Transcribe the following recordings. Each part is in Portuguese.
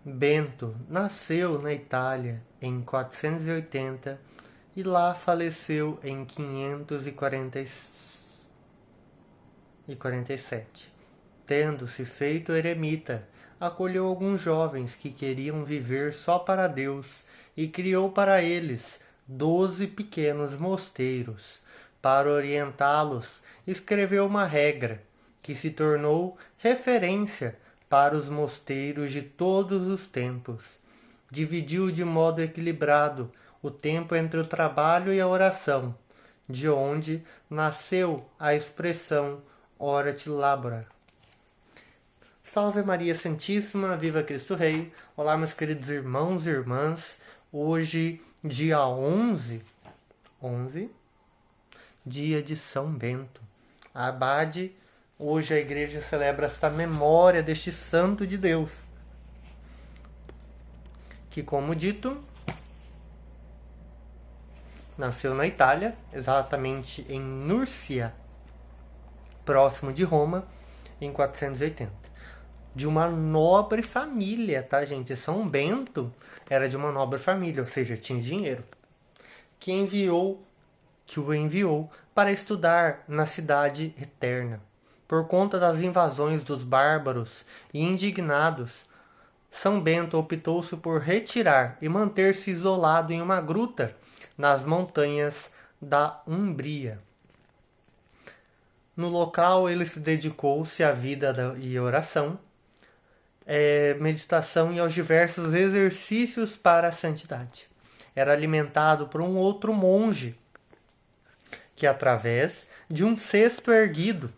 Bento nasceu na Itália em 480 e lá faleceu em 547. Tendo-se feito eremita, acolheu alguns jovens que queriam viver só para Deus e criou para eles 12 pequenos mosteiros. Para orientá-los, escreveu uma regra que se tornou referência para os mosteiros de todos os tempos. Dividiu de modo equilibrado o tempo entre o trabalho e a oração, de onde nasceu a expressão Orat Labora. Salve Maria Santíssima, viva Cristo Rei. Olá, meus queridos irmãos e irmãs. Hoje, dia 11, dia de São Bento. Abade, hoje a igreja celebra esta memória deste santo de Deus, que, como dito, nasceu na Itália, exatamente em Nursia, próximo de Roma, em 480. De uma nobre família, tá, gente? São Bento era de uma nobre família, ou seja, tinha dinheiro. Que o enviou para estudar na cidade eterna. Por conta das invasões dos bárbaros e indignados, São Bento optou-se por retirar e manter-se isolado em uma gruta nas montanhas da Umbria. No local, ele se dedicou-se à vida e oração, meditação e aos diversos exercícios para a santidade. Era alimentado por um outro monge, que através de um cesto erguido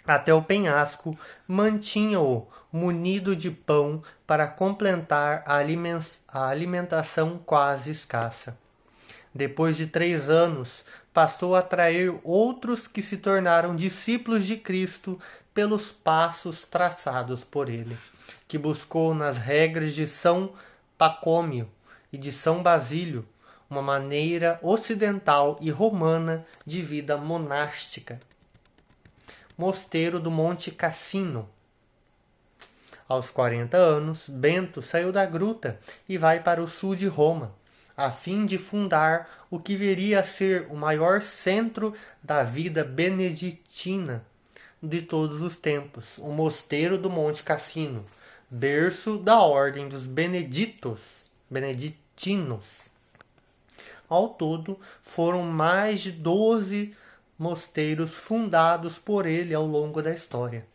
até o penhasco, mantinha-o munido de pão para completar a alimentação quase escassa. Depois de 3 anos, passou a atrair outros que se tornaram discípulos de Cristo pelos passos traçados por ele, que buscou nas regras de São Pacômio e de São Basílio uma maneira ocidental e romana de vida monástica. Mosteiro do Monte Cassino. Aos 40 anos, Bento saiu da gruta e vai para o sul de Roma, a fim de fundar o que viria a ser o maior centro da vida beneditina de todos os tempos, o Mosteiro do Monte Cassino, berço da ordem dos beneditinos. Ao todo, foram mais de 12 mosteiros fundados por ele ao longo da história.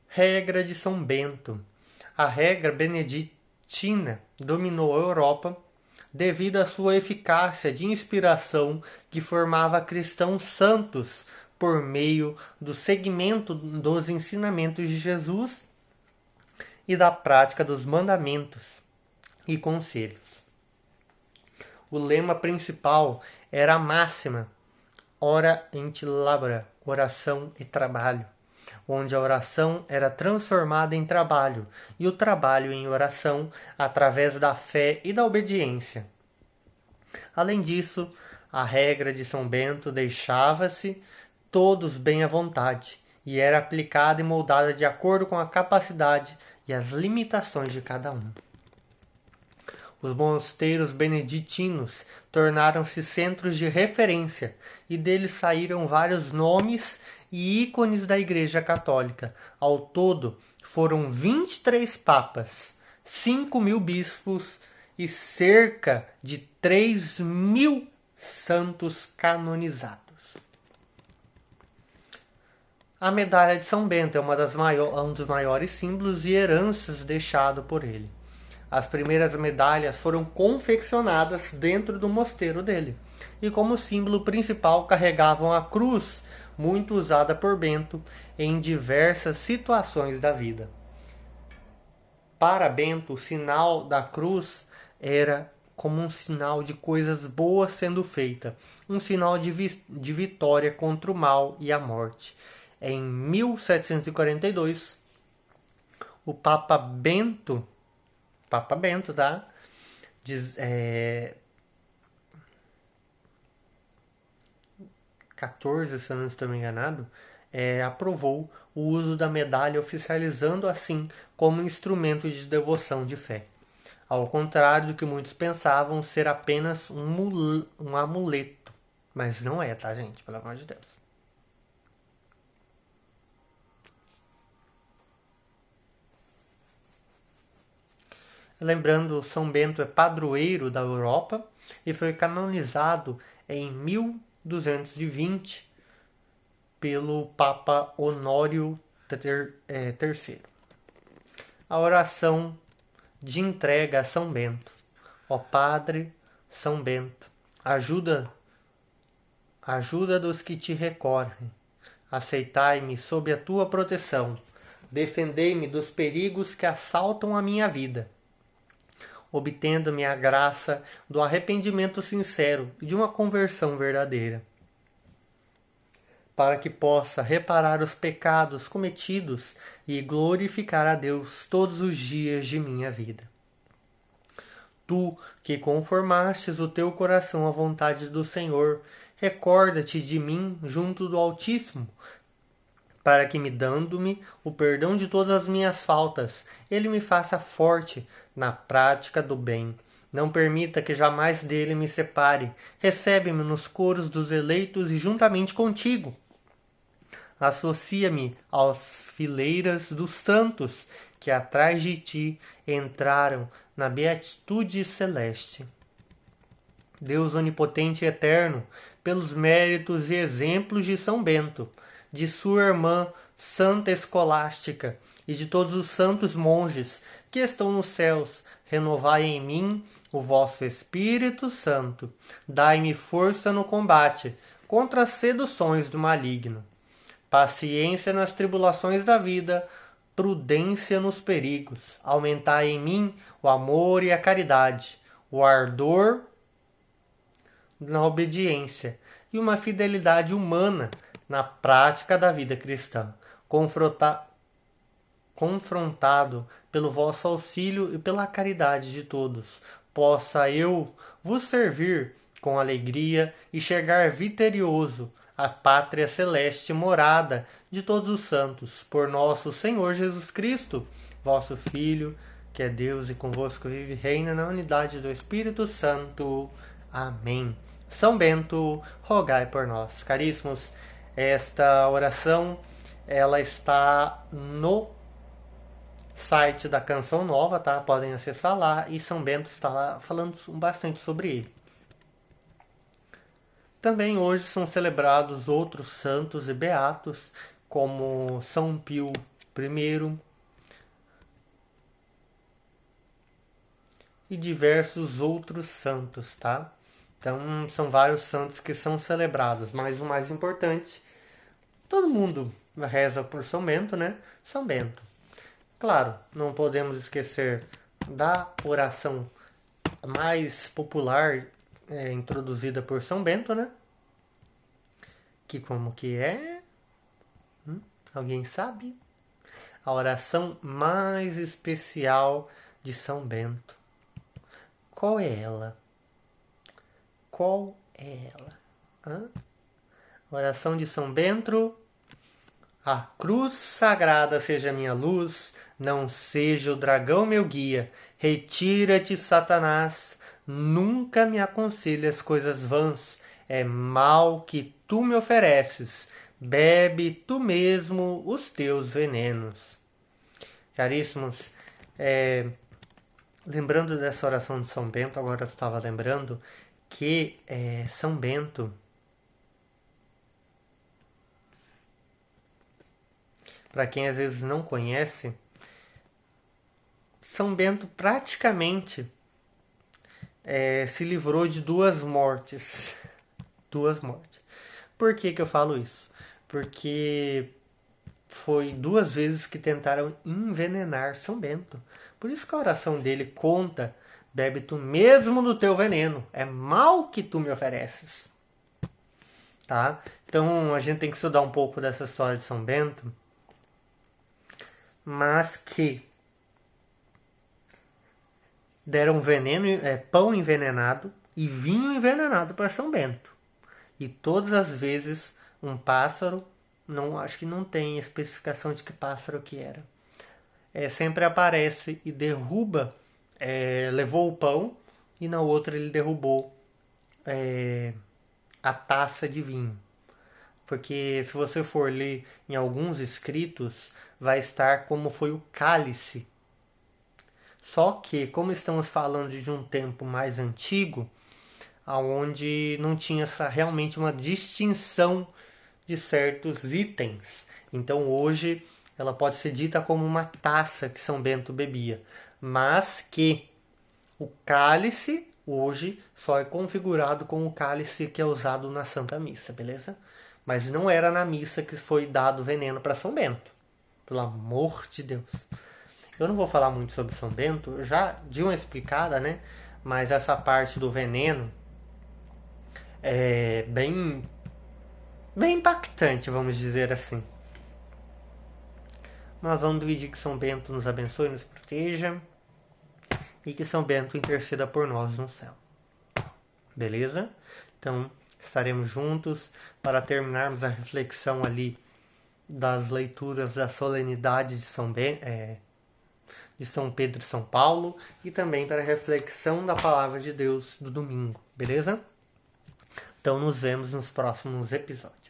Regra de São Bento. A regra beneditina dominou a Europa devido à sua eficácia de inspiração que formava cristãos santos por meio do seguimento dos ensinamentos de Jesus e da prática dos mandamentos e conselhos. O lema principal era a máxima Ora et labora, oração e trabalho, onde a oração era transformada em trabalho e o trabalho em oração através da fé e da obediência. Além disso, a regra de São Bento deixava-se todos bem à vontade e era aplicada e moldada de acordo com a capacidade e as limitações de cada um. Os mosteiros beneditinos tornaram-se centros de referência e deles saíram vários nomes e ícones da Igreja Católica. Ao todo, foram 23 papas, 5.000 bispos e cerca de 3.000 santos canonizados. A medalha de São Bento é um dos maiores símbolos e heranças deixado por ele. As primeiras medalhas foram confeccionadas dentro do mosteiro dele e como símbolo principal carregavam a cruz, muito usada por Bento em diversas situações da vida. Para Bento, o sinal da cruz era como um sinal de coisas boas sendo feitas, um sinal de vitória contra o mal e a morte. Em 1742, o Papa Bento, tá? 14, se eu não estou enganado, aprovou o uso da medalha, oficializando assim como instrumento de devoção de fé. Ao contrário do que muitos pensavam ser apenas um amuleto. Mas não é, tá, gente? Pelo amor de Deus. Lembrando, São Bento é padroeiro da Europa e foi canonizado em 1220 pelo Papa Honório III. A oração de entrega a São Bento. Ó Padre São Bento, ajuda dos que te recorrem. Aceitai-me sob a tua proteção. Defendei-me dos perigos que assaltam a minha vida, obtendo-me a graça do arrependimento sincero e de uma conversão verdadeira, para que possa reparar os pecados cometidos e glorificar a Deus todos os dias de minha vida. Tu, que conformastes o teu coração à vontade do Senhor, recorda-te de mim junto do Altíssimo, para que, me dando-me o perdão de todas as minhas faltas, ele me faça forte na prática do bem. Não permita que jamais dele me separe. Recebe-me nos coros dos eleitos e juntamente contigo. Associa-me às fileiras dos santos que atrás de ti entraram na beatitude celeste. Deus onipotente e eterno, pelos méritos e exemplos de São Bento, de sua irmã Santa Escolástica e de todos os santos monges que estão nos céus, renovai em mim o vosso Espírito Santo. Dai-me força no combate contra as seduções do maligno, paciência nas tribulações da vida, prudência nos perigos. Aumentai em mim o amor e a caridade, o ardor na obediência e uma fidelidade humana na prática da vida cristã. Confrontado pelo vosso auxílio e pela caridade de todos, possa eu vos servir com alegria e chegar vitorioso à pátria celeste, morada de todos os santos, por nosso Senhor Jesus Cristo, vosso Filho, que é Deus e convosco vive e reina na unidade do Espírito Santo. Amém. São Bento, rogai por nós. Caríssimos, esta oração ela está no site da Canção Nova, tá? Podem acessar lá, e São Bento está lá falando bastante sobre ele. Também hoje são celebrados outros santos e beatos, como São Pio I e diversos outros santos, tá? Então, são vários santos que são celebrados, mas o mais importante, todo mundo reza por São Bento, né? São Bento. Claro, não podemos esquecer da oração mais popular introduzida por São Bento, né? Que como que é? Alguém sabe? A oração mais especial de São Bento. Qual é ela? Qual é ela? Oração de São Bento. A cruz sagrada seja minha luz, não seja o dragão meu guia. Retira-te, Satanás, nunca me aconselhas coisas vãs. É mal que tu me ofereces, bebe tu mesmo os teus venenos. Caríssimos, lembrando dessa oração de São Bento, agora eu estava lembrando que São Bento, para quem às vezes não conhece, São Bento praticamente se livrou de duas mortes. Duas mortes. Por que eu falo isso? Porque foi 2 vezes que tentaram envenenar São Bento. Por isso que a oração dele conta: bebe tu mesmo do teu veneno, é mal que tu me ofereces. Tá? Então a gente tem que estudar um pouco dessa história de São Bento, mas que deram veneno, pão envenenado e vinho envenenado para São Bento. E todas as vezes um pássaro não, acho que não tem especificação de que pássaro que era. Sempre aparece e derruba, levou o pão e na outra ele derrubou a taça de vinho. Porque se você for ler em alguns escritos, vai estar como foi o cálice. Só que, como estamos falando de um tempo mais antigo, onde não tinha realmente uma distinção de certos itens. Então hoje ela pode ser dita como uma taça que São Bento bebia, mas que o cálice hoje só é configurado com o cálice que é usado na Santa Missa, beleza? Mas não era na missa que foi dado veneno para São Bento. Pelo amor de Deus. Eu não vou falar muito sobre São Bento, eu já dei uma explicada, né? Mas essa parte do veneno é bem impactante, vamos dizer assim. Mas vamos pedir que São Bento nos abençoe, nos proteja e que São Bento interceda por nós no céu. Beleza? Então, estaremos juntos para terminarmos a reflexão ali das leituras da solenidade de São Pedro e São Paulo e também para a reflexão da palavra de Deus do domingo, beleza? Então nos vemos nos próximos episódios.